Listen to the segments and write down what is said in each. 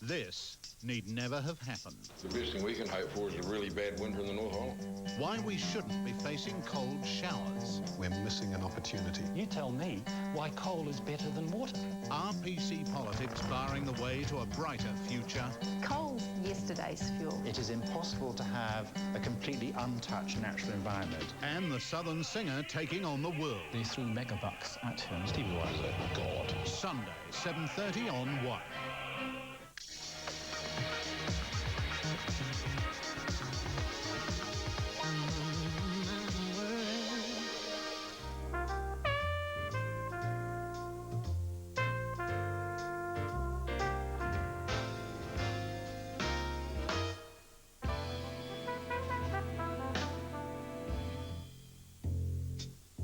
This need never have happened. The best thing we can hope for is a really bad winter in the North Island. Why we shouldn't be facing cold showers. We're missing an opportunity. You tell me why coal is better than water. Are PC politics barring the way to a brighter future? Coal's yesterday's fuel. It is impossible to have a completely untouched natural environment. And the Southern singer taking on the world. They threw megabucks at him. Stevie Wonder's a god. Sunday, 7:30 on 1.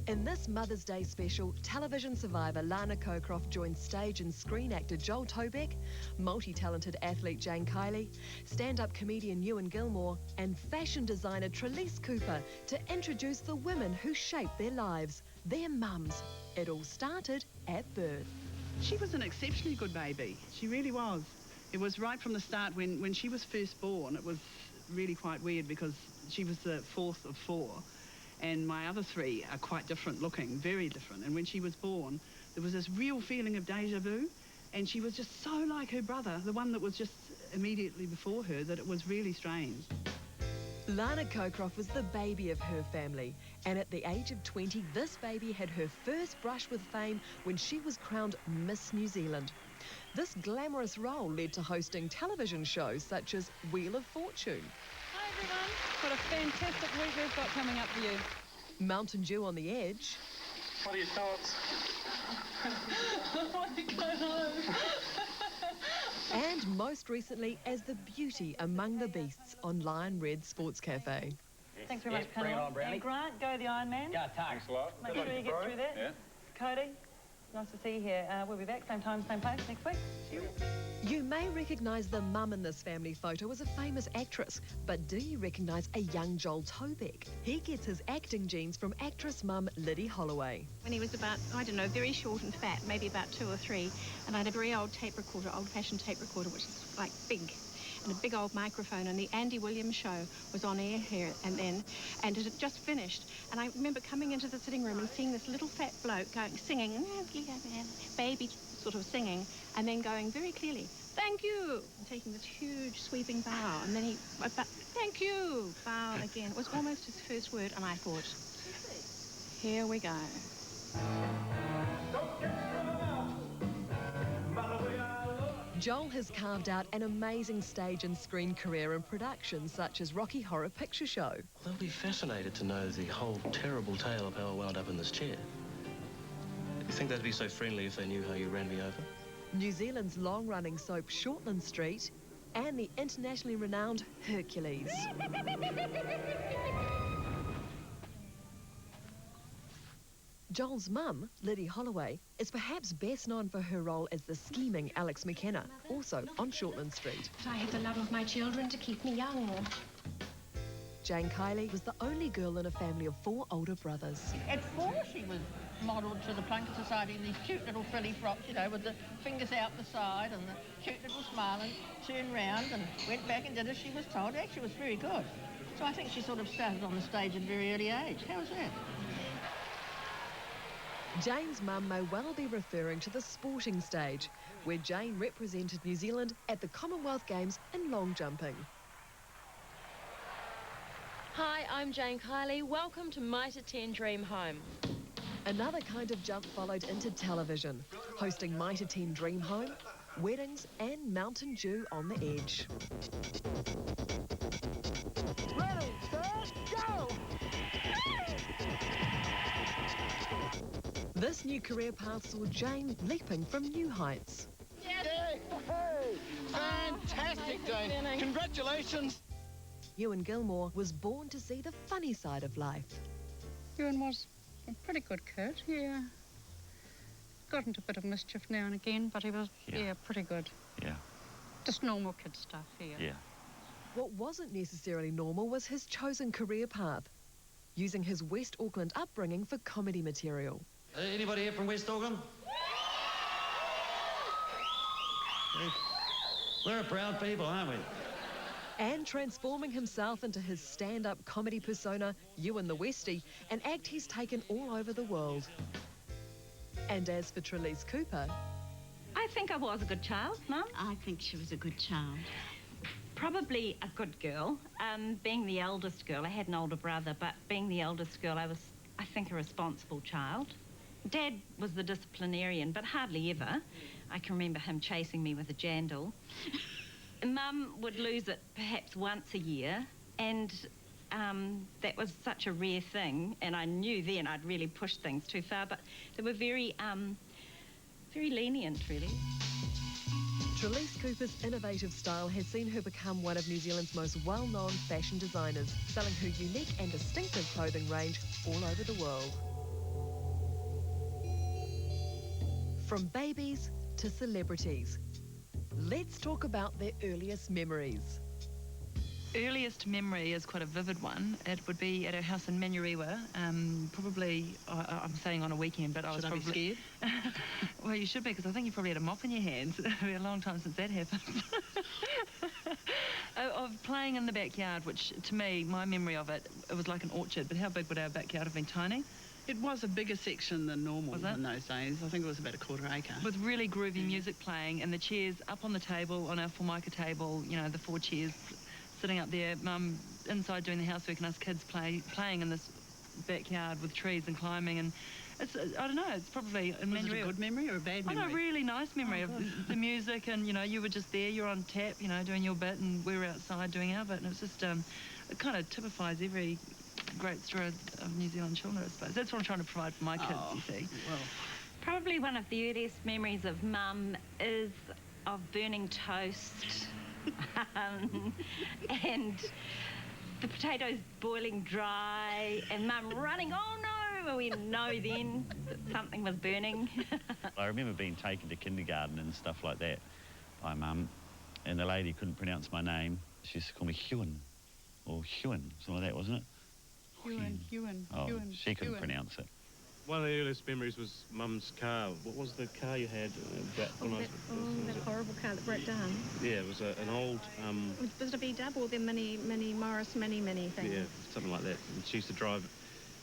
In this Mother's Day special, television survivor Lana joins stage and screen actor Joel Tobeck, multi-talented athlete Jayne Kiely, stand-up comedian Ewen Gilmour, and fashion designer Trelise to introduce the women who shaped their lives, their mums. It all started at birth. She was an exceptionally good baby. She really was. It was right from the start when she was first born. It was really quite weird because she was the fourth of four. And my other three are quite different looking, very different. And when she was born, there was this real feeling of deja vu. And she was just so like her brother, the one that was just immediately before her, that it was really strange. Lana was the baby of her family. And at the age of 20, this baby had her first brush with fame when she was crowned Miss New Zealand. This glamorous role led to hosting television shows such as Wheel of Fortune. Hi everyone, what a fantastic week we've got coming up for you. Mountain Dew on the Edge. What are your thoughts? I want to go home. And most recently as the beauty among the beasts on Lion Red Sports Cafe. Thanks very much, bring it on, Brownie. And Grant, go the Iron Man. Yeah, thanks a lot. Make sure you get through that. Yeah. Cody, nice to see you here. We'll be back, same time, same place next week. You may recognise the mum in this family photo as a famous actress, but do you recognise a young Joel Tobeck? He gets his acting genes from actress mum Liddy Holloway. When he was about, I don't know, very short and fat, maybe about 2 or 3, and I had a very old tape recorder, old-fashioned tape recorder, which is like big, and a big old microphone, and the Andy Williams show was on air here and then, and it had just finished, and I remember coming into the sitting room and seeing this little fat bloke going, singing, baby sort of singing, and then going very clearly, thank you, and taking this huge sweeping bow, and then he, thank you, bow again. It was almost his first word, and I thought, here we go. Joel has carved out an amazing stage and screen career in productions such as Rocky Horror Picture Show. They'll be fascinated to know the whole terrible tale of how I wound up in this chair. You think they'd be so friendly if they knew how you ran me over? New Zealand's long-running soap Shortland Street, and the internationally renowned Hercules. Joel's mum, Liddy Holloway, is perhaps best known for her role as the scheming Alex McKenna, also on Shortland Street. But I had the love of my children to keep me young. Jayne Kiely was the only girl in a family of 4 older brothers. At 4, she was modelled to the Plunket Society in these cute little frilly frocks, you know, with the fingers out the side and the cute little smile, and turned round and went back and did as she was told. Actually, it was very good. So I think she sort of started on the stage at a very early age. How was that? Jayne's mum may well be referring to the sporting stage, where Jayne represented New Zealand at the Commonwealth Games in long jumping. Hi, I'm Jayne Kiely. Welcome to Mitre 10 Dream Home. Another kind of jump followed into television, hosting Mitre 10 Dream Home, weddings and Mountain Dew on the Edge. Ready, start, go! This new career path saw Jayne leaping from new heights. Yay! Hey! Fantastic, Jayne! Congratulations! Ewen Gilmour was born to see the funny side of life. Ewen was a pretty good kid, yeah. Got into a bit of mischief now and again, but he was, pretty good. Yeah. Just normal kid stuff, Yeah. What wasn't necessarily normal was his chosen career path, using his West Auckland upbringing for comedy material. Anybody here from West Auckland? We're a proud people, aren't we? And transforming himself into his stand-up comedy persona, Ewen the Westie, an act he's taken all over the world. And as for Trelise Cooper... I think I was a good child, Mum. I think she was a good child. Probably a good girl. Being the eldest girl, I had an older brother, but being the eldest girl, I was, I think, a responsible child. Dad was the disciplinarian, but hardly ever. I can remember him chasing me with a jandal. Mum would lose it perhaps once a year, and that was such a rare thing, and I knew then I'd really pushed things too far, but they were very lenient, really. Trelise Cooper's innovative style has seen her become one of New Zealand's most well-known fashion designers, selling her unique and distinctive clothing range all over the world. From babies to celebrities, let's talk about their earliest memories. Earliest memory is quite a vivid one. It would be at our house in Manurewa, probably, I'm saying on a weekend, but I was probably... Should I be scared? Well, you should be, because I think you probably had a mop in your hands. It's been a long time since that happened. Of playing in the backyard, which, to me, my memory of it, it was like an orchard, but how big would our backyard have been? Tiny? It was a bigger section than normal in those days. I think it was about a quarter acre. With really groovy music playing, and the chairs up on the table, on our Formica table, you know, the 4 chairs sitting up there, Mum inside doing the housework and us kids playing in this backyard with trees and climbing, and it's, I don't know, it's probably... Was it a good memory or a bad memory? Oh, no, really nice memory of the music, and, you know, you were just there, you're on tap, you know, doing your bit, and we were outside doing our bit, and it was just, it kind of typifies every great story of New Zealand children, I suppose. That's what I'm trying to provide for my kids, you see. Well, probably one of the earliest memories of Mum is of burning toast and the potatoes boiling dry and Mum running, oh no, well, we know then that something was burning. I remember being taken to kindergarten and stuff like that by Mum, and the lady couldn't pronounce my name. She used to call me Ewen, or Ewen, something like that, wasn't it? Ewen. Oh, she couldn't pronounce it. One of the earliest memories was Mum's car. What was the car you had? That horrible car that broke down. Yeah, it was an old... Was it a B-dub or the mini Morris mini thing? Yeah, something like that. And she used to drive...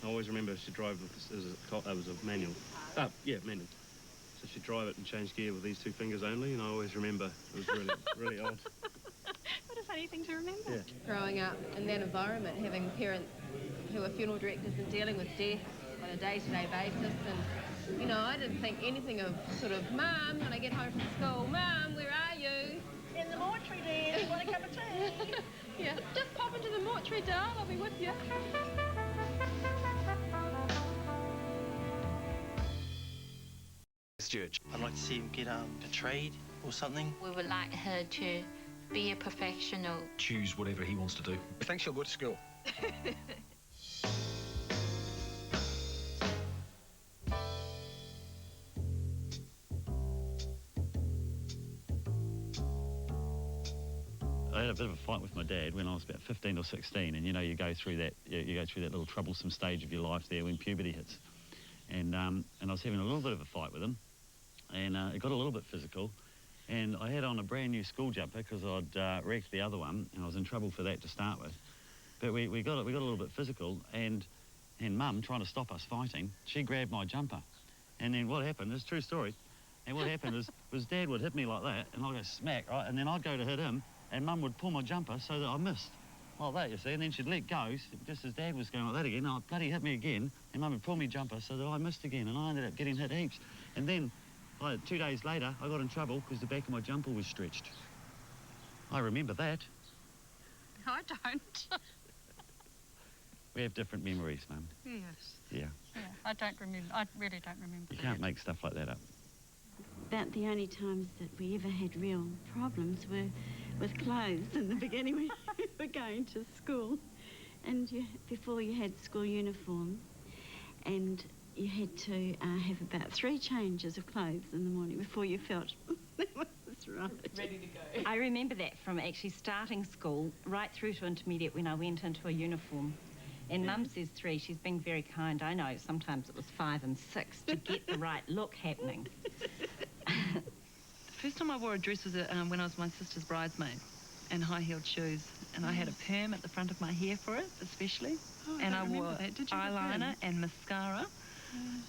I always remember she'd drive with this, it was a manual. Yeah, manual. So she'd drive it and change gear with these 2 fingers only, and I always remember it was really, really odd. What a funny thing to remember. Yeah. Growing up in that environment, having parents who are funeral directors and dealing with death on a day-to-day basis, and, you know, I didn't think anything of sort of, Mum, when I get home from school, Mum, where are you? In the mortuary, dear. Want a cup of tea? Yeah, just pop into the mortuary, darling, I'll be with you. Stuart. I'd like to see him get portrayed or something. We would like her to be a professional. Choose whatever he wants to do. I think she'll go to school. I had a bit of a fight with my dad when I was about 15 or 16, and you know, you go through that little troublesome stage of your life there when puberty hits, and I was having a little bit of a fight with him, and it got a little bit physical, and I had on a brand new school jumper because I'd wrecked the other one, and I was in trouble for that to start with. But we got a little bit physical, and Mum, trying to stop us fighting, she grabbed my jumper, and then what happened, it's a true story, and what happened was Dad would hit me like that, and I'd go smack, right, and then I'd go to hit him, and Mum would pull my jumper so that I missed. Like that, you see, and then she'd let go, just as Dad was going like that again, and I'd bloody hit me again, and Mum would pull me jumper so that I missed again, and I ended up getting hit heaps. And then, 2 days later, I got in trouble because the back of my jumper was stretched. I remember that. I don't. We have different memories, Mum. Yes. Yeah. Yeah, I really don't remember. You can't make stuff like that up. About the only times that we ever had real problems were with clothes in the beginning when we were going to school. And before you had school uniform, and you had to have about 3 changes of clothes in the morning before you felt that was right. Ready to go. I remember that from actually starting school right through to intermediate when I went into a uniform. And Mum says 3, she's been very kind. I know sometimes it was 5 and 6 to get the right look happening. First time I wore a dress was when I was my sister's bridesmaid, and high-heeled shoes, and I had a perm at the front of my hair for it, especially. Oh, and I I don't wore remember that. Did you have a perm? eyeliner and mascara,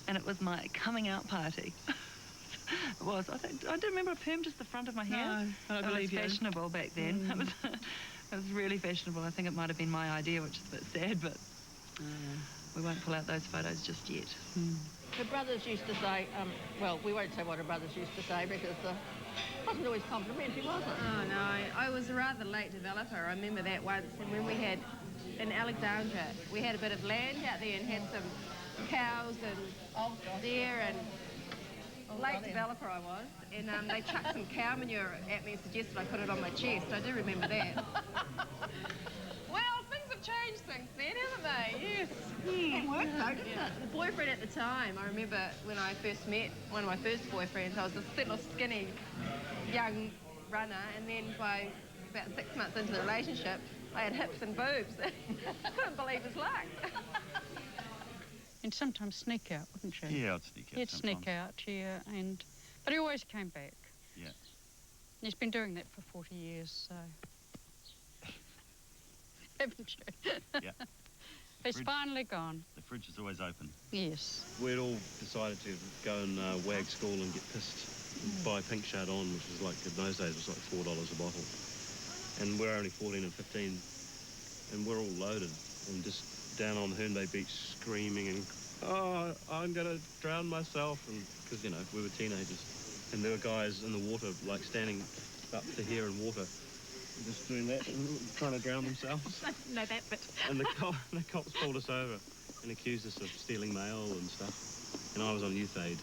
and it was my coming out party. It was. I don't remember a perm, just the front of my hair. No, but I it believe was you. fashionable back then. It was really fashionable. I think it might have been my idea, which is a bit sad, but we won't pull out those photos just yet. Her brothers used to say, well, we won't say what her brothers used to say because it wasn't always complimentary, was it? Oh, no. I was a rather late developer. I remember that once. And when we had, in Alexandra, we had a bit of land out there and had some cows and deer and late developer I was. And they chucked some cow manure at me and suggested I put it on my chest. I do remember that. Well, things have changed since then, haven't they? Yes. It worked though, didn't it? The boyfriend at the time, I remember when I first met one of my first boyfriends, I was this little skinny young runner, and then by about 6 months into the relationship, I had hips and boobs. I couldn't believe his luck. And sometimes sneak out, wouldn't you? Yeah, I'd sneak out. He'd sometimes. sneak out, yeah, but he always came back. Yeah. He's been doing that for 40 years, so... Haven't you? Yeah. He's finally gone. The fridge is always open. Yes. We'd all decided to go and wag school and get pissed, buy pink shade on, which was like, in those days, was like $4 a bottle. And we're only 14 and 15, and we're all loaded and just down on Herne Bay Beach screaming and, oh, I'm going to drown myself. And because, you know, we were teenagers. And there were guys in the water, like standing up to here in water, just doing that and trying to drown themselves. I didn't know that bit. And the cops pulled us over and accused us of stealing mail and stuff. And I was on youth aid.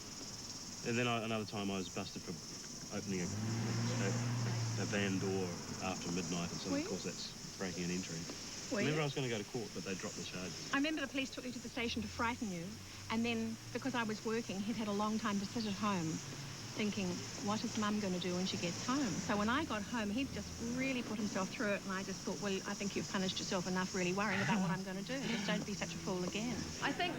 And then another time I was busted for opening a van door after midnight, and so of course that's breaking an entry. Remember I was going to go to court, but they dropped the charges. I remember the police took you to the station to frighten you, and then because I was working, he'd had a long time to sit at home thinking, what is Mum going to do when she gets home? So when I got home, he'd just really put himself through it, and I just thought, well, I think you've punished yourself enough really worrying about what I'm going to do. Just don't be such a fool again. I think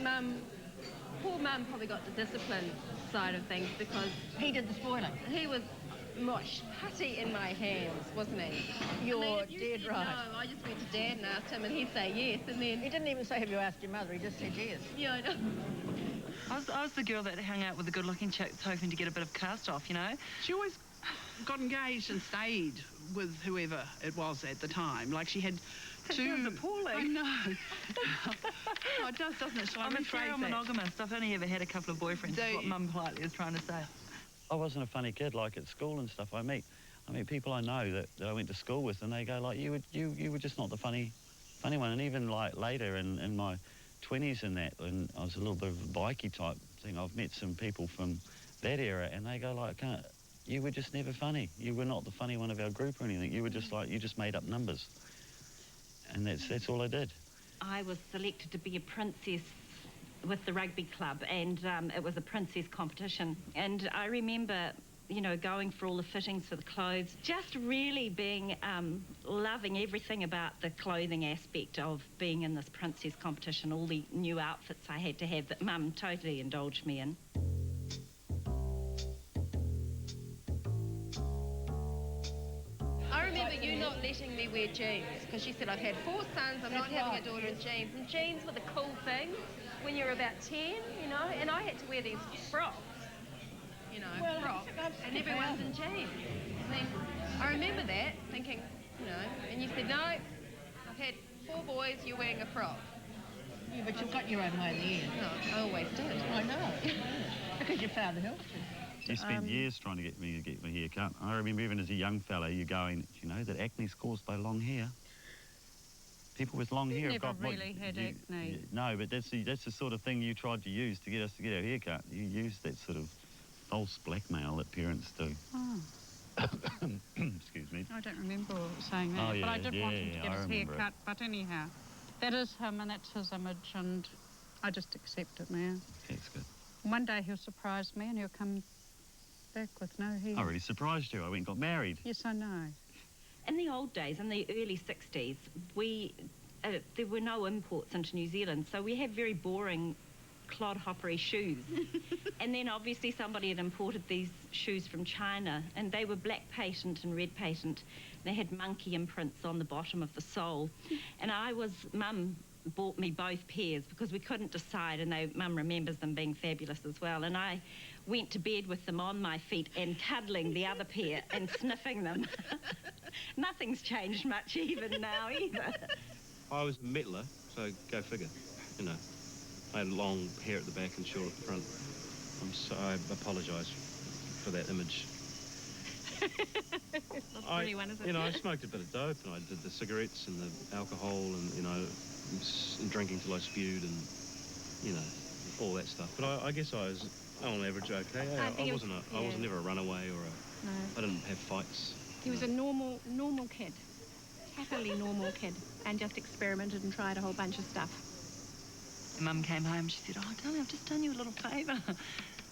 poor Mum probably got the discipline side of things because... He did the spoiling. He was mush, putty in my hands, wasn't he? You're if you dead said right. No, I just went to Dad and asked him, and he'd say yes, and then... He didn't even say, have you asked your mother? He just said yes. Yeah, I know. I was the girl that hung out with the good-looking chicks hoping to get a bit of cast off, you know? She always got engaged and stayed with whoever it was at the time. Like she had two... It was appalling. I know. Oh, it does, doesn't it? Shall I'm a rephrase serial that? monogamist. I've only ever had a couple of boyfriends, is what Mum politely is trying to say. I wasn't a funny kid, like at school and stuff. I meet people I know that I went to school with, and they go like, you were just not the funny one. And even like later in my 20s and that, when I was a little bit of a bikey type thing, I've met some people from that era, and they go like, you were just never funny. You were not the funny one of our group or anything. You were just like, you just made up numbers. And that's all I did. I was selected to be a princess with the rugby club, and it was a princess competition. And I remember, you know, going for all the fittings for the clothes, just really being, loving everything about the clothing aspect of being in this princess competition, all the new outfits I had to have that Mum totally indulged me in. I remember you not letting me wear jeans because she said, I've had 4 sons, I'm not having a daughter in jeans. And jeans were the cool thing when you were about 10, you know, and I had to wear these frocks, you know, frocks, and everyone's in jeans. And then I remember that, thinking, you know, and you said, no, I've had 4 boys, you're wearing a frock. Yeah, but you've got your own way in the end. No, I always did. I know. Because your father helped you. You spent years trying to get me to get my hair cut. I remember even as a young fella, you going, you know, that acne's caused by long hair. People with long hair have got... Never really had acne. No, but that's the sort of thing you tried to use to get us to get our hair cut. You used that sort of false blackmail that parents do. Oh. Excuse me. I don't remember saying that, Oh, yeah, but I did want him to yeah, get I his hair remember cut. But anyhow, that is him and that's his image, and I just accept it now. That's good. One day he'll surprise me and he'll come back with no hair. I really surprised you. I went and got married. Yes, I know. In the old days, in the early 60s, there were no imports into New Zealand, so we had very boring clodhoppery shoes. And then obviously somebody had imported these shoes from China, and they were black patent and red patent. They had monkey imprints on the bottom of the sole. And Mum bought me both pairs because we couldn't decide, and Mum remembers them being fabulous as well. And I went to bed with them on my feet and cuddling the other pair and sniffing them. Nothing's changed much even now either. I was a mettler, so go figure, you know. I had long hair at the back and short at the front. I apologise for that image. It's not a pretty one, is it? You know, I smoked a bit of dope, and I did the cigarettes and the alcohol, and, you know, drinking till I spewed, and, you know, all that stuff. But I guess I was, on average, okay. I wasn't ever a runaway or No. I didn't have fights. He was a normal kid, happily normal kid, and just experimented and tried a whole bunch of stuff. Mum came home, she said, "Oh, darling, I've just done you a little favour."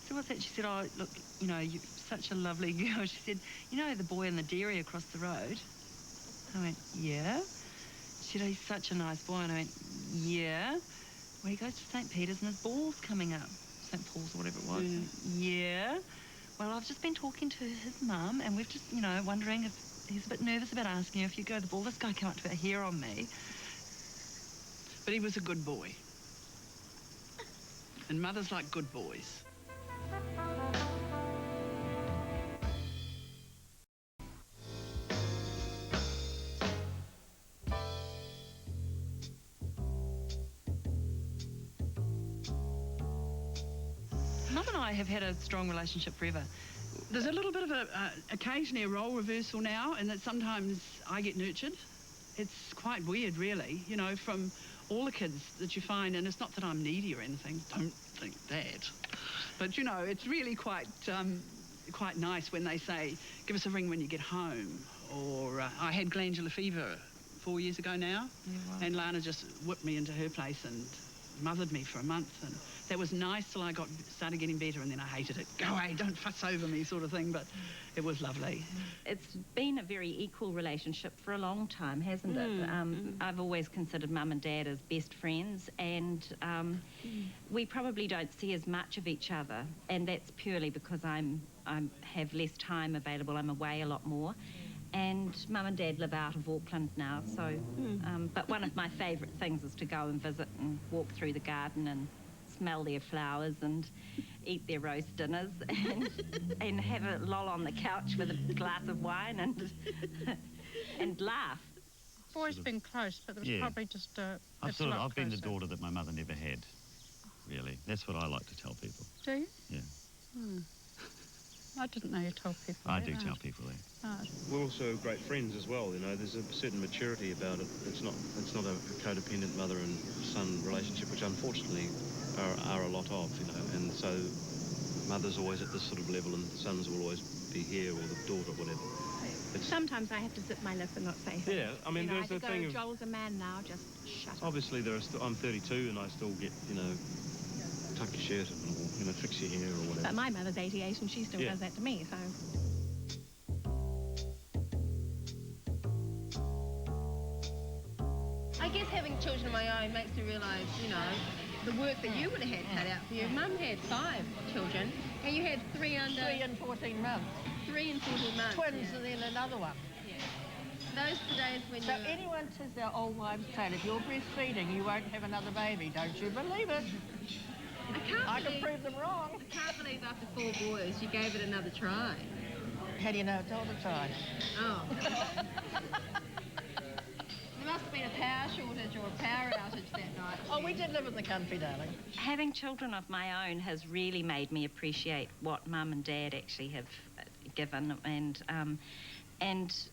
So what's that? She said, "Oh, look, you know, you're such a lovely girl." She said, "You know the boy in the dairy across the road?" I went, "Yeah." She said, "Oh, he's such a nice boy." And I went, "Yeah." Well, he goes to St. Peter's and his ball's coming up. St. Paul's or whatever it was. Yeah. Well, I've just been talking to his mum, and we've just, you know, wondering if he's a bit nervous about asking you if you go to the ball. This guy came up to here on me. But he was a good boy. And mothers like good boys. Mum and I have had a strong relationship forever. There's a little bit of occasionally a role reversal now, and that sometimes I get nurtured. It's quite weird, really, you know, from all the kids that you find, and it's not that I'm needy or anything, don't think that. But, you know, it's really quite nice when they say, "Give us a ring when you get home," or I had glandular fever 4 years ago now, and Lana just whipped me into her place and mothered me for a month, and that was nice till I started getting better, and then I hated it. Go away, don't fuss over me sort of thing, but it was lovely. It's been a very equal relationship for a long time, hasn't it? I've always considered Mum and Dad as best friends, and we probably don't see as much of each other, and that's purely because I have less time available. I'm away a lot more. And Mum and Dad live out of Auckland now, so but one of my favourite things is to go and visit and walk through the garden and smell their flowers and eat their roast dinners and have a loll on the couch with a glass of wine and laugh. I've always been close, but there was probably just I've been the daughter that my mother never had, really. That's what I like to tell people. Do you? Yeah. I didn't know you told people I that. do tell people that. We're also great friends as well, you know. There's a certain maturity about it. It's not a codependent mother and son relationship, which unfortunately are a lot of, you know. And so mother's always at this sort of level, and the sons will always be here, or the daughter, whatever. Sometimes I have to zip my lip and not say things. Yeah, I mean, there's the thing of... Joel's a man now, just shut up. Obviously, I'm 32, and I still get, you know, tuck your shirt and, you know, fix your hair or whatever. But my mother's 88 and she still does that to me, so... I guess having children of my own makes me realise, you know, the work that you would have had cut out for you. Mum had 5 children, and you had 3 under... 3 and 14 months. 3 and 14 months. Twins and then another one. Yeah. Those are the days when So anyone says their old wives' tale, if you're breastfeeding, you won't have another baby. Don't you believe it? I can prove them wrong. I can't believe after 4 boys you gave it another try. How do you know it's all the time? Oh. There must have been a power shortage or a power outage that night. Oh, we did live in the country, darling. Having children of my own has really made me appreciate what Mum and Dad actually have given, and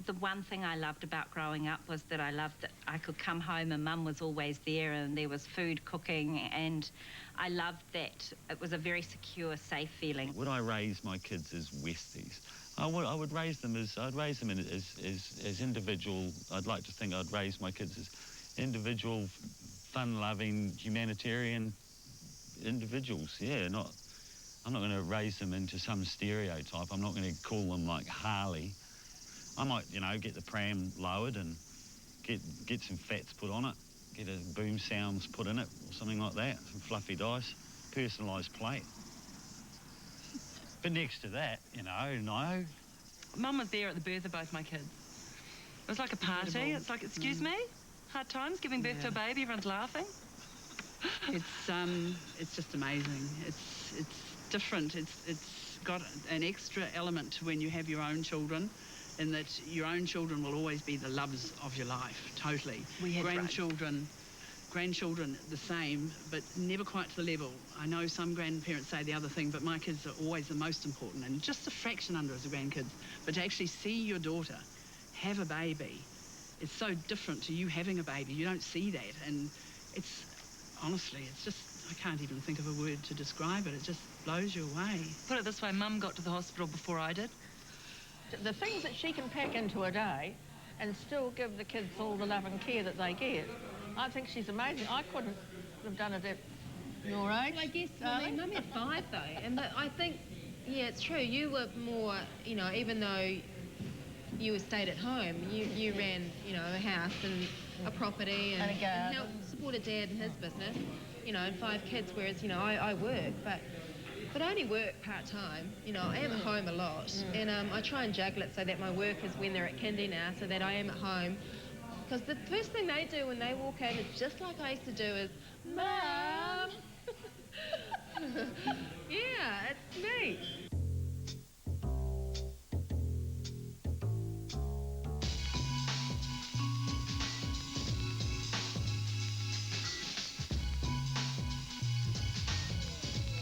the one thing I loved about growing up was that I loved that I could come home and Mum was always there and there was food cooking, and I loved that it was a very secure, safe feeling. Would I raise my kids as Westies? I would raise them as individual. I'd like to think I'd raise my kids as individual, fun-loving, humanitarian individuals. Yeah, I'm not going to raise them into some stereotype. I'm not going to call them like Harley. I might, you know, get the pram lowered and get some fats put on it, get a boom sounds put in it or something like that, some fluffy dice, personalised plate. But next to that, you know, no. Mum was there at the birth of both my kids. It was like a party. Incredible. It's like, excuse me? Hard times giving birth to a baby, everyone's laughing. It's just amazing. It's different. It's got an extra element to when you have your own children, in that your own children will always be the loves of your life, totally. We had grandchildren the same, but never quite to the level. I know some grandparents say the other thing, but my kids are always the most important, and just a fraction under as the grandkids. But to actually see your daughter have a baby, it's so different to you having a baby. You don't see that, and it's, honestly, it's just, I can't even think of a word to describe it. It just blows you away. Put it this way, Mum got to the hospital before I did. The things that she can pack into a day and still give the kids all the love and care that they get, I think she's amazing. I couldn't have done it at your age. Well, I guess, Mum had 5 though, and I think, yeah, it's true. You were more, you know, even though you stayed at home, you ran, you know, a house and a property and helped supported Dad in his business, you know, and 5 kids, whereas, you know, I work, but I only work part-time. You know, I am at home a lot, and I try and juggle it so that my work is when they're at kindy now, so that I am at home. Because the first thing they do when they walk in is just like I used to do is, Mum! Yeah, it's me.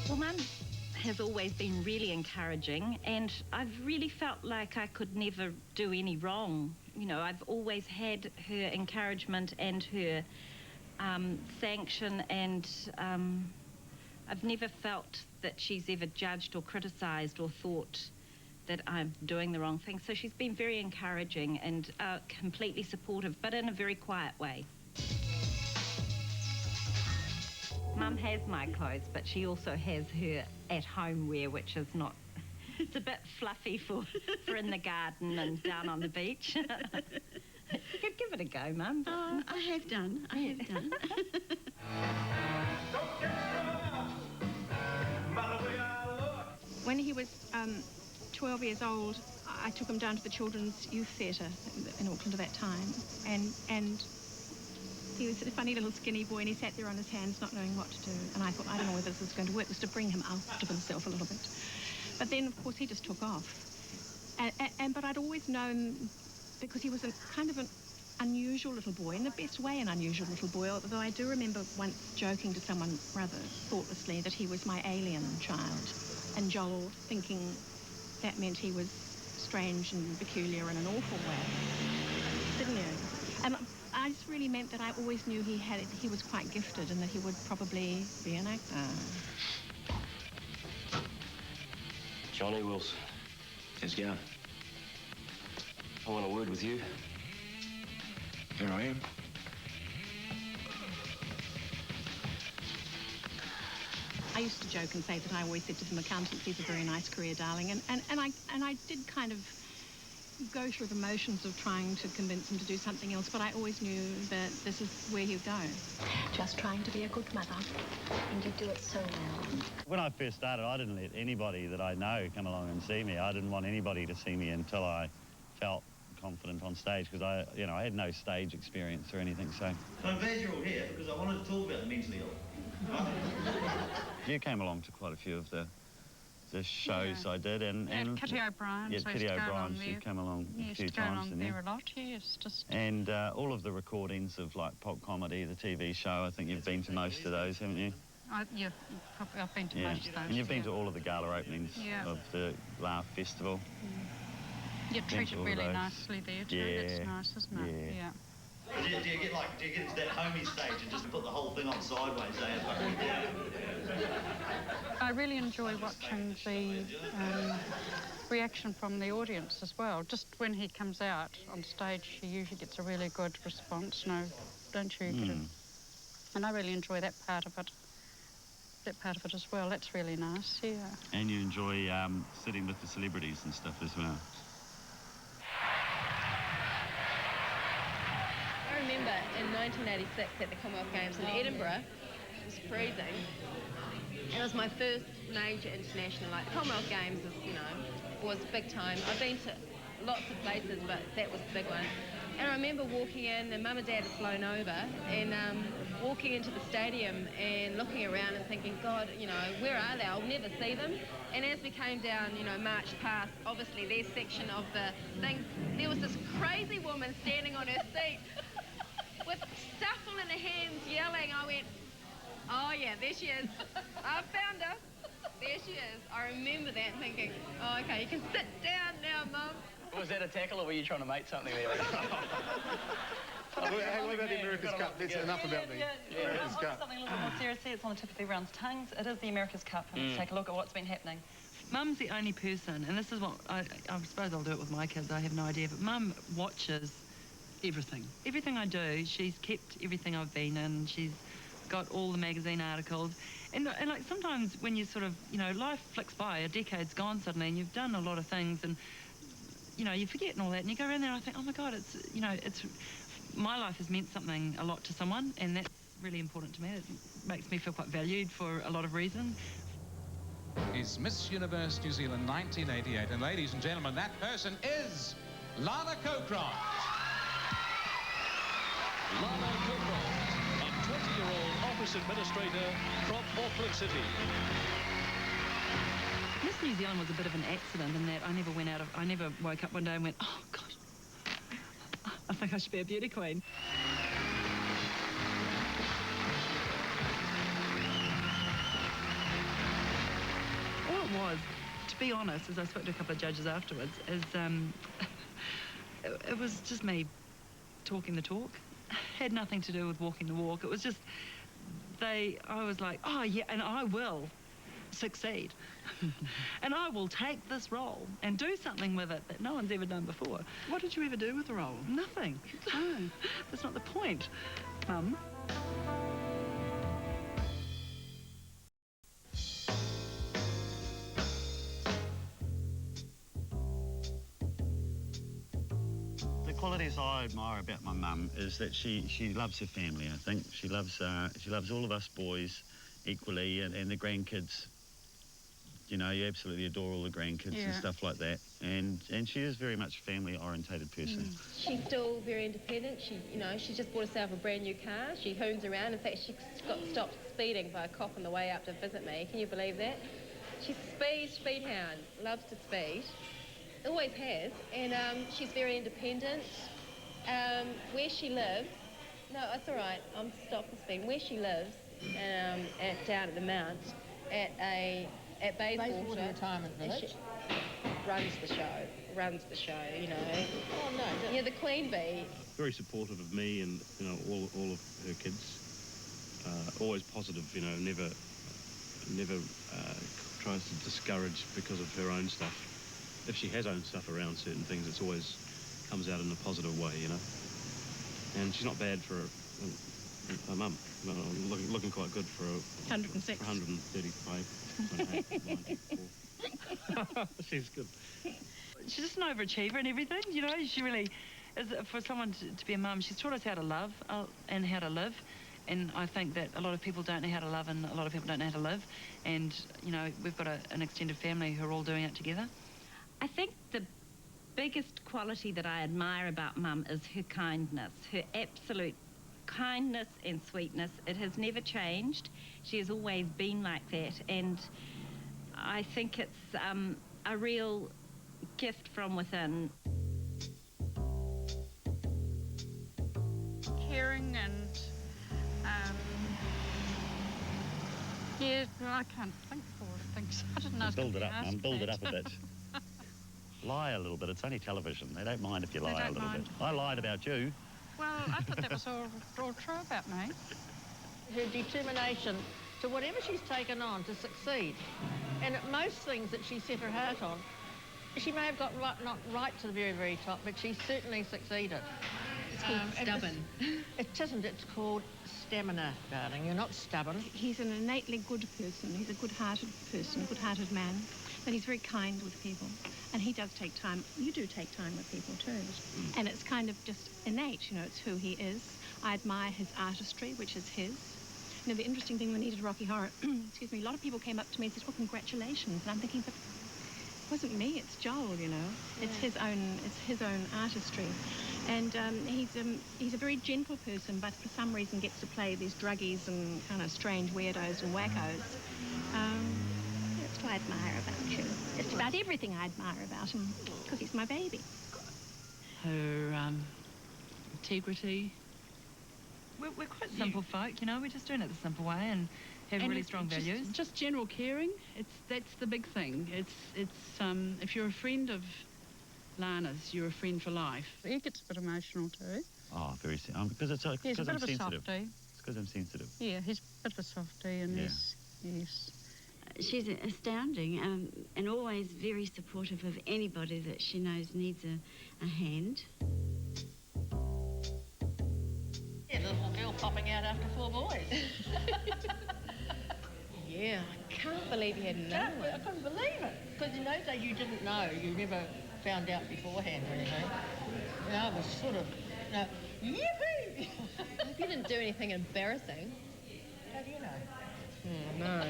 Well, Mum has always been really encouraging, and I've really felt like I could never do any wrong. You know, I've always had her encouragement and her sanction, and I've never felt that she's ever judged or criticised or thought that I'm doing the wrong thing. So she's been very encouraging and completely supportive, but in a very quiet way. Mum has my clothes, but she also has her at-home wear, which is not... It's a bit fluffy for in the garden and down on the beach. You could give it a go, Mum. Oh, I have done. I have done. When he was 12 years old, I took him down to the Children's Youth Theatre in Auckland at that time, and he was a funny little skinny boy, and he sat there on his hands not knowing what to do. And I thought, I don't know whether this is going to work. It was to bring him out of himself a little bit. But then, of course, he just took off. But I'd always known, because he was kind of an unusual little boy, in the best way an unusual little boy, although I do remember once joking to someone rather thoughtlessly that he was my alien child, and Joel thinking that meant he was strange and peculiar in an awful way. Didn't you? And I just really meant that I always knew he was quite gifted and that he would probably be an actor. Johnny Wilson. How's it going? I want a word with you. Here I am. I used to joke and say that I always said to them, accountancy's a very nice career, darling, and I did kind of go through the motions of trying to convince him to do something else, but I always knew that this is where he'd go. Just trying to be a good mother, and you do it so well. When I first started, I didn't let anybody that I know come along and see me. I didn't want anybody to see me until I felt confident on stage, because I had no stage experience or anything. So I'm glad you're all here, because I wanted to talk about the mentally ill. You came along to quite a few of the shows I did, and Kitty O'Brien. Yeah, Kitty O'Brien. She came along a few times, and there a lot. Yes, just. And all of the recordings of like pop comedy, the TV show. I think you've been to most of those, haven't you? Yeah, probably I've been to most of those. And you've been to all of the gala openings of the Laugh Festival. You're treated really nicely there too. Yeah. That's nice, isn't it? Yeah. Do you get into that homey stage and just put the whole thing on sideways, I really enjoy watching the reaction from the audience as well. Just when he comes out on stage, he usually gets a really good response. No, don't you? And I really enjoy that part of it. That part of it as well. That's really nice. Yeah. And you enjoy sitting with the celebrities and stuff as well. I remember remember in 1986 at the Commonwealth Games in Edinburgh, it was freezing. It was my first major international, like the Commonwealth Games is, you know, was big time. I've been to lots of places, but that was the big one. And I remember walking in, and Mum and Dad had flown over, and walking into the stadium and looking around and thinking, God, you know, where are they? I'll never see them. And as we came down, you know, marched past, obviously their section of the thing, there was this crazy woman standing on her seat with stuffle in her hands, yelling. I went, oh yeah, there she is. I found her. There she is. I remember that thinking, oh, okay, you can sit down now, Mum. Was that a tackle, or were you trying to make something there? Hey, what about the America's Cup? That's enough about the America's Cup. Something a little bit more seriously, it's on the tip of everyone's tongues. It is the America's Cup, and let's take a look at what's been happening. Mum's the only person, and this is what I suppose I'll do it with my kids, I have no idea, but Mum watches everything. Everything I do, she's kept everything I've been in, she's got all the magazine articles. And like sometimes when you sort of, you know, life flicks by, a decade's gone suddenly, and you've done a lot of things, and you know, you forget and all that, and you go around there and I think, oh my God, it's, you know, it's, my life has meant something a lot to someone, and that's really important to me. It makes me feel quite valued for a lot of reasons. Is Miss Universe New Zealand 1988, and ladies and gentlemen, that person is Lana Kroft. Lana Kroft, a 20-year-old office administrator from Auckland City. Miss New Zealand was a bit of an accident in that I never woke up one day and went, oh gosh, I think I should be a beauty queen. All it was, to be honest, as I spoke to a couple of judges afterwards, is it was just me talking the talk. Had nothing to do with walking the walk. It was just, I was like, oh yeah, and I will succeed. And I will take this role and do something with it that no one's ever done before. What did you ever do with the role? Nothing. Oh. That's not the point, Mum. The qualities I admire about my mum is that she loves her family. I think she loves all of us boys equally, and the grandkids. You know, you absolutely adore all the grandkids and stuff like that. And she is very much a family-orientated person. She's still very independent. She just bought herself a brand new car. She hoons around. In fact, she got stopped speeding by a cop on the way up to visit me. Can you believe that? She's a speed hound, loves to speed. Always has. And she's very independent. Where she lives, no, it's all right. I'm stopping speeding. Where she lives, down at the Mount, at Bayswater Retirement Village. Runs the show, you know. Oh, no. Yeah, the Queen Bee. Very supportive of me and, you know, all of her kids. Always positive, you know, never tries to discourage because of her own stuff. If she has own stuff around certain things, it's always comes out in a positive way, you know. And she's not bad for a mum. No, looking quite good for a 106. 135. She's good. She's just an overachiever and everything, you know. She really is. For someone to be a mum, she's taught us how to love and how to live. And I think that a lot of people don't know how to love, and a lot of people don't know how to live. And, you know, we've got an extended family who are all doing it together. I think the biggest quality that I admire about Mum is her kindness, her absolute kindness and sweetness. It has never changed. She has always been like that, and I think it's a real gift from within. Caring and yeah, I can't think for things. I didn't know. Build it up, Mum. Build it up a bit. Lie a little bit. It's only television. They don't mind if you lie a little bit. I lied about you. Well, I thought that was all true about me. Her determination to whatever she's taken on to succeed. And at most things that she set her heart on, she may have got not right to the very, very top, but she certainly succeeded. It's called stubborn. It isn't. It's called stamina, darling. You're not stubborn. He's an innately good person. He's a good-hearted person, a good-hearted man. But he's very kind with people. And he does take time. You do take time with people too. And it's kind of just innate, you know, it's who he is. I admire his artistry, which is his. You know, the interesting thing when he did Rocky Horror, excuse me, a lot of people came up to me and said, well, congratulations. And I'm thinking, but it wasn't me, it's Joel, you know. It's his own artistry. And he's a very gentle person, but for some reason gets to play these druggies and kind of strange weirdos and wackos. That's what I admire about you. Just about everything I admire about him, because he's my baby. Her integrity. We're quite simple folk, you know. We're just doing it the simple way and have really strong values. Just general caring. That's the big thing. It's if you're a friend of Lana's, you're a friend for life. He gets a bit emotional too. Oh, very because it's he's a bit I'm of a sensitive. softie. It's because I'm sensitive. Yeah, he's a bit of a softie, and yes. She's astounding and always very supportive of anybody that she knows needs a hand. Yeah, the little girl popping out after 4 boys. Yeah, I can't believe you had another one. I couldn't believe it. Because in those days you didn't know. You never found out beforehand or anything. You know, it was sort of, you know, yippee! If you didn't do anything embarrassing. How do you know? Oh, no.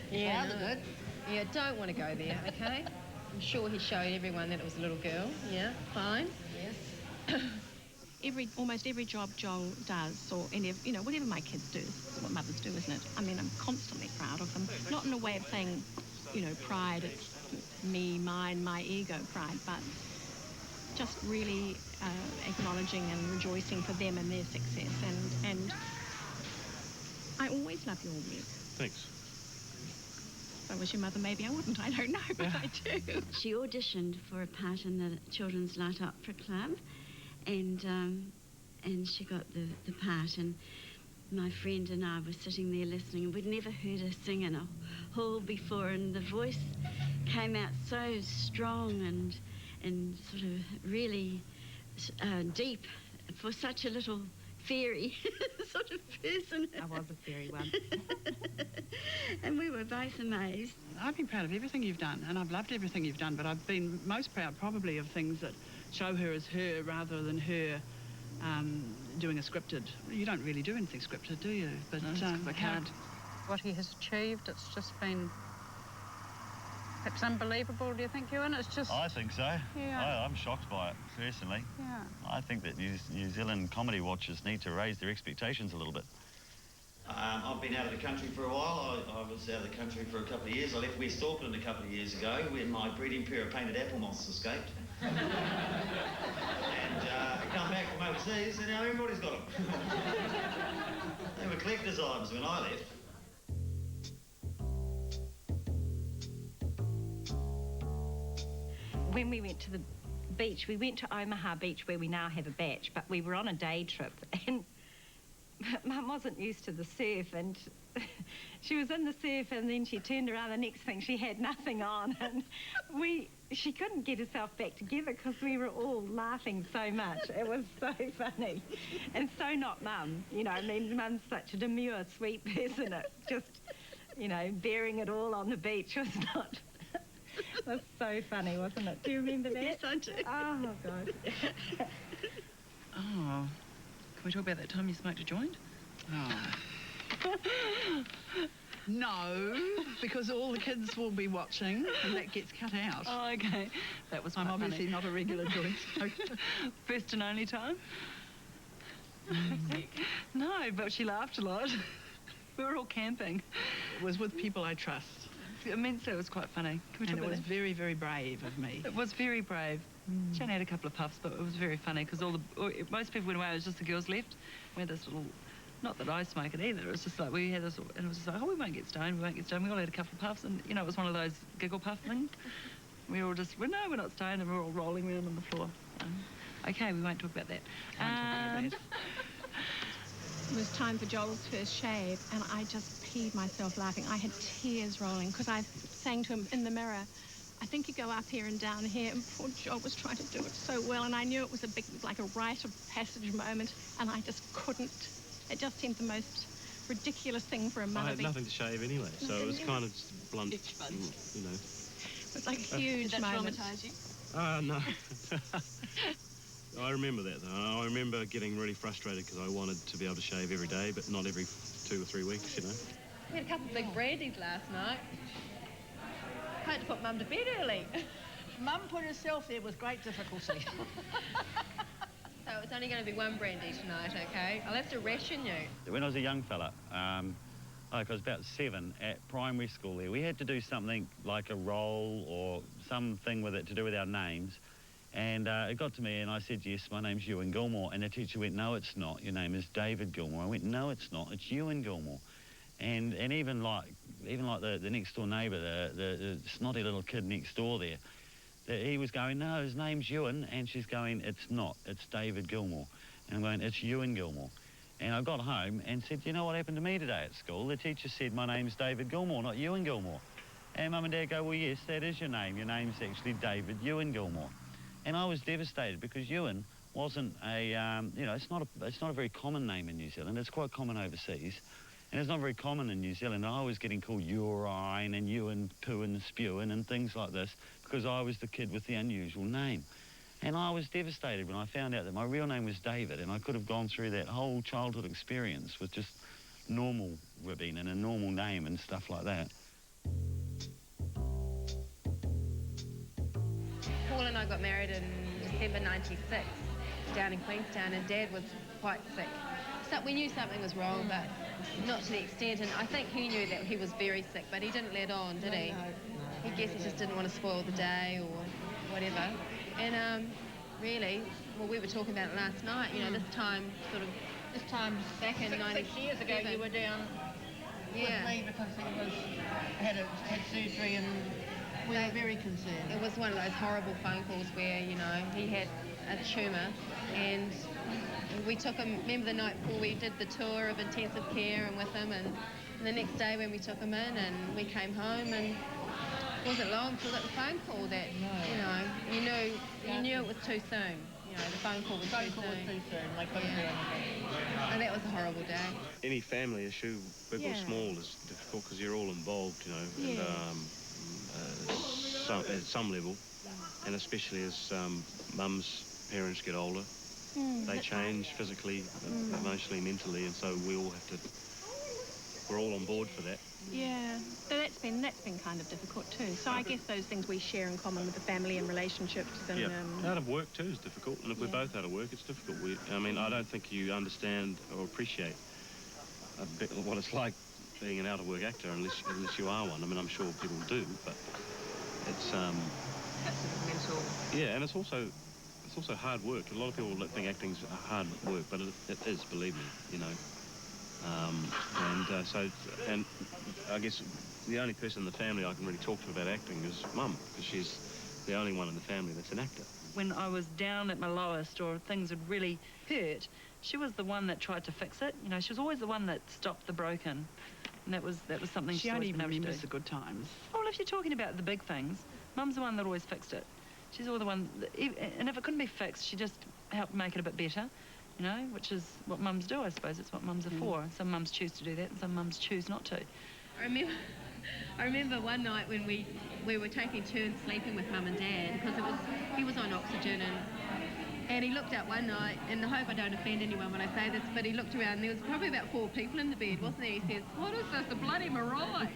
Yeah, no. Yeah, don't want to go there, okay? I'm sure he showed everyone that it was a little girl. Yeah, fine. Yes. Almost every job Joel does, or any of, you know, whatever my kids do, is what mothers do, isn't it? I mean, I'm constantly proud of them. Not in a way of saying, you know, pride, it's me, mine, my ego pride, but just really acknowledging and rejoicing for them and their success. And I always love your work. Thanks. If I was your mother, maybe I wouldn't. I don't know, but I do. She auditioned for a part in the Children's Light Opera Club, and she got the part. And my friend and I were sitting there listening, and we'd never heard her sing in a hall before, and the voice came out so strong and sort of really deep for such a little fairy sort of person. I was a fairy one. And we were both amazed. I've been proud of everything you've done, and I've loved everything you've done, but I've been most proud probably of things that show her as her rather than her doing a scripted. You don't really do anything scripted, do you? But I can't. What he has achieved, it's just been... It's unbelievable, do you think, Ewen? It's just... I think so. Yeah. I'm shocked by it, personally. Yeah. I think that New Zealand comedy watchers need to raise their expectations a little bit. I've been out of the country for a while. I was out of the country for a couple of years. I left West Auckland a couple of years ago when my breeding pair of painted apple moths escaped. And I come back from overseas and now everybody's got them. They were collector's items when I left. When we went to the beach, we went to Omaha Beach where we now have a batch, but we were on a day trip and Mum wasn't used to the surf, and she was in the surf and then she turned around, the next thing she had nothing on, and she couldn't get herself back together because we were all laughing so much. It was so funny and so not Mum, you know. I mean, Mum's such a demure, sweet person. It just, you know, bearing it all on the beach was not... It was so funny, wasn't it? Do you remember that? Yes, I do. Oh, God. Oh, can we talk about that time you smoked a joint? Oh. No, because all the kids will be watching and that gets cut out. Oh, okay. That was I'm quite obviously funny. not a regular joint smoker. First and only time? No, but she laughed a lot. We were all camping. It was with people I trust. I mean, so it was quite funny. Can we talk And it about was that? very, very brave of me. It was very brave. Jayne had a couple of puffs, but it was very funny because most people went away. It was just the girls left. We had this little, not that I smoke it either. It was just like we had this, and it was just like, oh, we won't get stoned. We won't get stoned. We all had a couple of puffs, and you know, it was one of those giggle puff things. We all just, well, no, we're not stoned, and we're all rolling around on the floor. Okay, we won't talk about that. It was time for Joel's first shave, and I just peed myself laughing. I had tears rolling because I sang to him in the mirror, I think you go up here and down here, and poor Joel was trying to do it so well, and I knew it was a big, like a rite of passage moment, and I just couldn't. It just seemed the most ridiculous thing for a mother. I had nothing to shave anyway, so it was kind of just blunt, you know. It was like a huge moment. Did that traumatise you? No. I remember that, though. I remember getting really frustrated because I wanted to be able to shave every day, but not every 2 or 3 weeks, you know. We had a couple of big brandies last night. I had to put Mum to bed early. Mum put herself there with great difficulty. So it's only going to be one brandy tonight, okay? I'll have to ration you. When I was a young fella, I was about 7 at primary school there, we had to do something like a role or something with it to do with our names. And it got to me and I said, yes, my name's Ewen Gilmour. And the teacher went, no, it's not. Your name is David Gilmour. I went, no, it's not. It's Ewen Gilmour. And even like the next door neighbour, the snotty little kid next door there, he was going, no, his name's Ewen. And she's going, it's not. It's David Gilmour. And I'm going, it's Ewen Gilmour. And I got home and said, you know what happened to me today at school? The teacher said my name's David Gilmour, not Ewen Gilmour. And Mum and Dad go, well, yes, that is your name. Your name's actually David Ewen Gilmour. And I was devastated because Ewen wasn't a, you know, it's not a very common name in New Zealand. It's quite common overseas. And it's not very common in New Zealand. I was getting called Urine and Ewen Pooin Spewin and things like this because I was the kid with the unusual name. And I was devastated when I found out that my real name was David and I could have gone through that whole childhood experience with just normal ribbing and a normal name and stuff like that. Paul and I got married in December 96 down in Queenstown, and Dad was quite sick. So we knew something was wrong, but not to the extent, and I think he knew that he was very sick, but he didn't let on, did he? I guess he just didn't want to spoil the day or whatever. And really, well, we were talking about it last night, you know, this time back in 96 years ago, you were down with me because he had surgery and we were very concerned. It was one of those horrible phone calls where, you know, he had a tumour and we took him, remember the night before we did the tour of intensive care and with him, and the next day when we took him in and we came home, and it wasn't long until that phone call that, you know, you knew it was too soon. You know, the phone call was too soon. They couldn't do anything. And that was a horrible day. Any family issue, big or small, is difficult because you're all involved, you know, and at some level, and especially as Mum's parents get older, they change physically, emotionally, mentally, and so we're all on board for that. Yeah, so that's been kind of difficult too. So I guess those things we share in common with the family and relationships. And, out of work too is difficult, and if we're both out of work, it's difficult. I mean, I don't think you understand or appreciate a bit what it's like being an out-of-work actor unless you are one. I mean, I'm sure people do, but it's that's mental. Yeah, and it's also hard work. A lot of people think acting's hard work, but it is, believe me, you know. And I guess the only person in the family I can really talk to about acting is Mum, because she's the only one in the family that's an actor. When I was down at my lowest or things had really hurt, she was the one that tried to fix it. You know, she was always the one that stopped the broken. And that was something she only remembers the good times. Well, if you're talking about the big things, Mum's the one that always fixed it. She's always the one, and if it couldn't be fixed, she just helped make it a bit better, you know, which is what mums do, I suppose. It's what mums are for. Some mums choose to do that, and some mums choose not to. I remember one night when we were taking turns sleeping with Mum and Dad, because he was on oxygen, and he looked out one night, and I hope I don't offend anyone when I say this, but he looked around and there was probably about 4 people in the bed, wasn't there? He says, "What is this, a bloody marae?"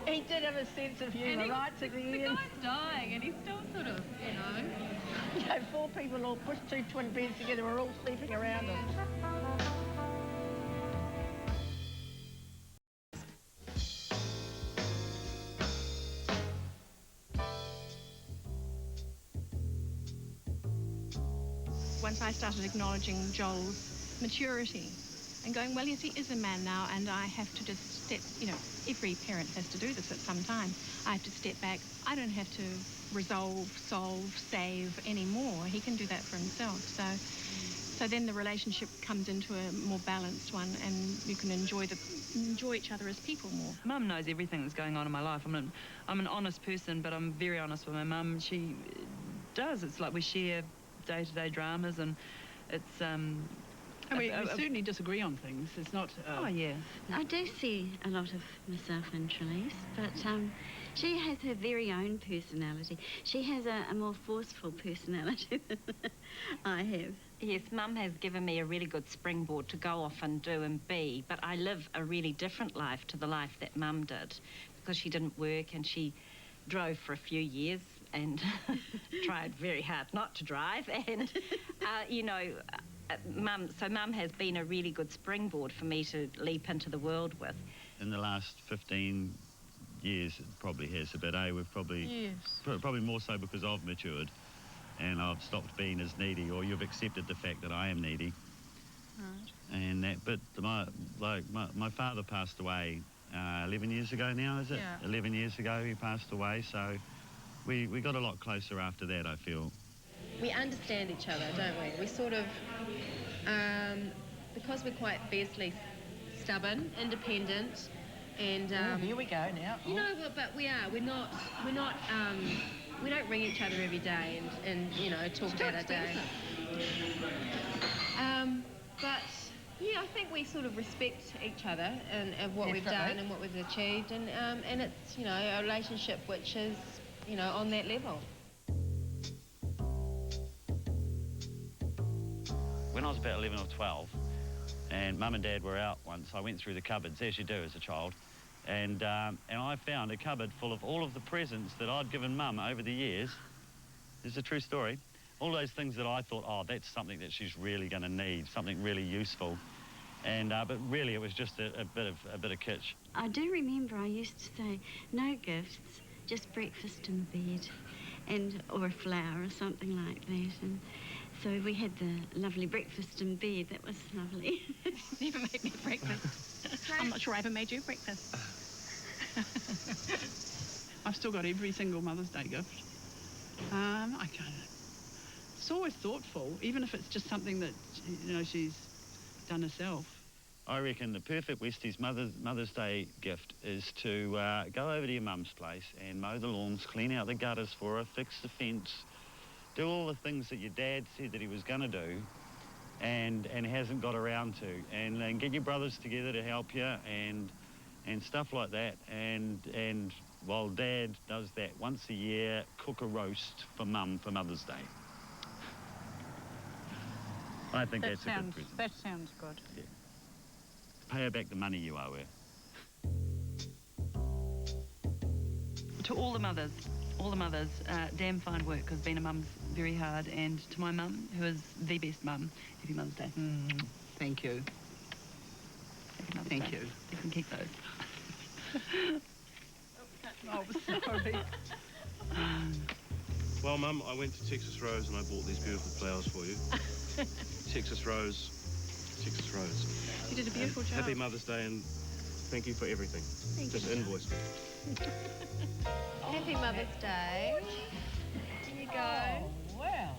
He did have a sense of humour, right to the end. The guy's dying, and he's still sort of, you know. You know, 4 people all pushed 2 twin beds together, we're all sleeping around him. Once I started acknowledging Joel's maturity and going, well, yes, he is a man now, and I have to just step, you know, every parent has to do this at some time. I have to step back. I don't have to resolve, solve, save anymore. He can do that for himself. So then the relationship comes into a more balanced one, and you can enjoy each other as people more. Mum knows everything that's going on in my life. I'm an honest person, but I'm very honest with my mum. She does. It's like we share day-to-day dramas, and it's I mean, we certainly disagree on things. It's not... Oh, yeah. I do see a lot of myself in Trelise, but She has her very own personality. She has a more forceful personality than I have. Yes, Mum has given me a really good springboard to go off and do and be, but I live a really different life to the life that Mum did, because she didn't work and she drove for a few years and tried very hard not to drive, and you know, Mum has been a really good springboard for me to leap into the world with. In the last 15 years, it probably has a bit, eh? We've probably, probably more so because I've matured and I've stopped being as needy, or you've accepted the fact that I am needy. Right. And that, but my father passed away 11 years ago now, is it? Yeah. 11 years ago he passed away, so we got a lot closer after that, I feel. We understand each other, don't we? We sort of, because we're quite fiercely stubborn, independent, and here we go now. You know, but we are. We're not. We don't ring each other every day and you know, talk about our day. But yeah, I think we sort of respect each other and what we've done and what we've achieved, and it's, you know, a relationship which is, you know, on that level. When I was about 11 or 12, and Mum and Dad were out once, I went through the cupboards, as you do as a child, and I found a cupboard full of all of the presents that I'd given Mum over the years. This is a true story. All those things that I thought, oh, that's something that she's really going to need, something really useful. And but really, it was just a bit of kitsch. I do remember I used to say, no gifts, just breakfast in bed, or a flower or something like that. And so we had the lovely breakfast in bed. That was lovely. Never made me breakfast. I'm not sure I ever made you breakfast. I've still got every single Mother's Day gift. I can't. It's always thoughtful, even if it's just something that, you know, she's done herself. I reckon the perfect Westies Mother's Day gift is to go over to your mum's place and mow the lawns, clean out the gutters for her, fix the fence, do all the things that your dad said that he was going to do and hasn't got around to, and get your brothers together to help you and stuff like that, and while Dad does that once a year, cook a roast for Mum for Mother's Day. I think that's a good present. That sounds good. Yeah. Pay her back the money you owe her. To all the mothers, damn fine work, because being a mum's very hard, and to my mum, who is the best mum, happy Mother's Day. Thank you. Thank you. You can keep those. Oh, sorry. Well, Mum, I went to Texas Rose and I bought these beautiful flowers for you. Texas Rose. You did a beautiful job. Happy Mother's Day, and thank you for everything. Just invoice me. Happy Mother's Day. Here you go. Oh, well.